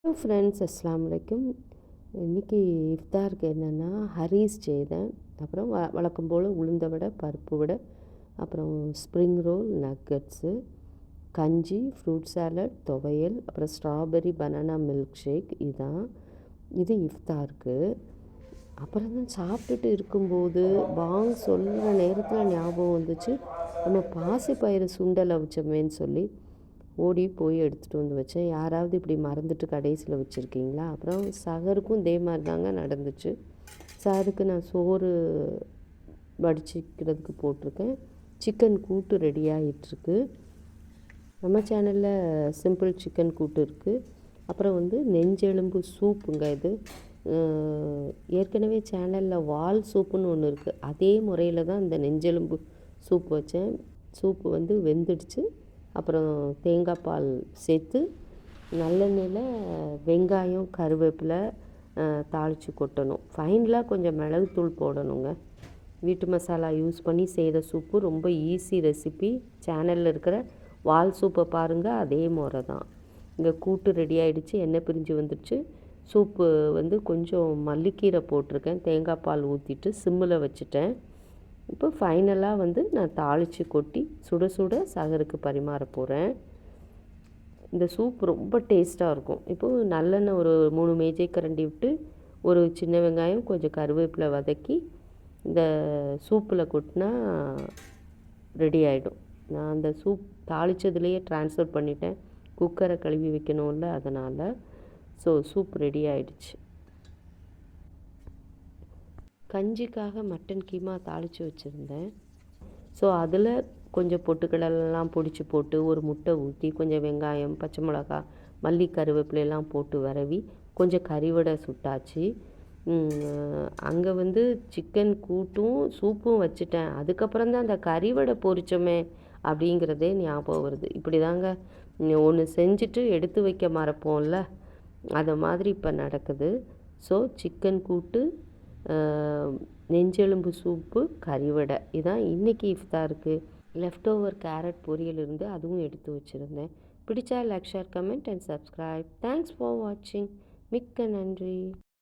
Hello friends, அஸ்ஸலாமு அலைக்கும். இன்றைக்கி இஃப்தாருக்கு என்னென்னா ஹரீஸ் செய்தேன். அப்புறம் வழக்கம் போல் உளுந்த வடை, பருப்பு வடை, அப்புறம் ஸ்ப்ரிங் ரோல், நக்கட்ஸு, கஞ்சி, ஃப்ரூட் சாலட், துவையல், அப்புறம் ஸ்ட்ராபெரி பனானா மில்க் ஷேக். இது இஃப்தாருக்கு. அப்புறம் தான் சாப்பிட்டுட்டு இருக்கும்போது பாங் சொல்கிற நேரத்தில் ஞாபகம் வந்துச்சு, நம்ம பாசிப்பயிறு சுண்டல் அவிச்சோமேன்னு சொல்லி ஓடி போய் எடுத்துகிட்டு வந்து வச்சேன். யாராவது இப்படி மறந்துட்டு கடைசியில் வச்சுருக்கீங்களா? அப்புறம் சகருக்கும் இதே மாதிரி தாங்க நடந்துச்சு. சகருக்கு நான் சோறு வடிச்சிக்கிறதுக்கு போட்டிருக்கேன். சிக்கன் கூட்டு ரெடி ஆகிட்டுருக்கு. நம்ம சேனலில் சிம்பிள் சிக்கன் கூட்டு இருக்குது. அப்புறம் நெஞ்செலும்பு சூப்புங்க. இது ஏற்கனவே சேனலில் வால் சூப்புன்னு ஒன்று இருக்குது. அதே முறையில் தான் இந்த நெஞ்செலும்பு சூப் வச்சேன். சூப்பு வெந்துடுச்சு. அப்புறம் தேங்காய் பால் சேர்த்து நல்லெண்ணெயில் வெங்காயம், கருவேப்பிலை தாளித்து கொட்டணும். ஃபைனலாக கொஞ்சம் மிளகுத்தூள் போடணுங்க. வீட்டு மசாலா யூஸ் பண்ணி செய்கிற சூப்பு ரொம்ப ஈஸி ரெசிபி. சேனலில் இருக்கிற வால் சூப்பை பாருங்கள், அதே முறை தான். இங்கே கூட்டு ரெடி ஆகிடுச்சு, எண்ணெய் பிரிஞ்சு வந்துடுச்சு. சூப்பு கொஞ்சம் மல்லிக்கீரை போட்டிருக்கேன். தேங்காய் பால் ஊற்றிட்டு சிம்மில் வச்சுட்டேன். இப்போ ஃபைனலாக நான் தாளித்து கொட்டி சுட சுட சகருக்கு பரிமாற போகிறேன். இந்த சூப் ரொம்ப டேஸ்ட்டாக இருக்கும். இப்போது நல்லெண்ணெய் ஒரு 3 மேஜை கரண்டி விட்டு ஒரு சின்ன வெங்காயம், கொஞ்சம் கருவேப்பிலை வதக்கி இந்த சூப்பில் கொட்டினா ரெடி ஆகிடும். நான் அந்த சூப் தாளித்ததுலேயே ட்ரான்ஸ்ஃபர் பண்ணிட்டேன். குக்கரை கழுவி வைக்கணும்ல, அதனால். சூப் ரெடி ஆகிடுச்சு. கஞ்சிக்காக மட்டன் கீமா தாளித்து வச்சுருந்தேன். அதில் கொஞ்சம் பொட்டுக்கடலெல்லாம் பொடிச்சு போட்டு ஒரு முட்டை ஊற்றி கொஞ்சம் வெங்காயம், பச்சை மிளகா, மல்லி, கருவேப்பிலையெல்லாம் போட்டு வரவி கொஞ்சம் கறிவடை சுட்டாச்சு. அங்கே சிக்கன் கூட்டும் சூப்பும் வச்சுட்டேன். அதுக்கப்புறம் தான் அந்த கறிவடை பொரிச்சோமே அப்படிங்கிறதே ஞாபகம் வருது. இப்படி தாங்க ஒன்று செஞ்சுட்டு எடுத்து வைக்க மறப்போம்ல, அதை மாதிரி இப்போ நடக்குது. சிக்கன் கூட்டு, நெஞ்செலும்பு சூப்பு, கறிவடை, இதான் இன்றைக்கி இஃப்தாருக்கு. லெஃப்ட் ஓவர் கேரட் பொரியல் இருந்து அதுவும் எடுத்து வச்சுருந்தேன். பிடிச்சா like, share, comment and subscribe. Thanks for வாட்சிங். மிக்க நன்றி.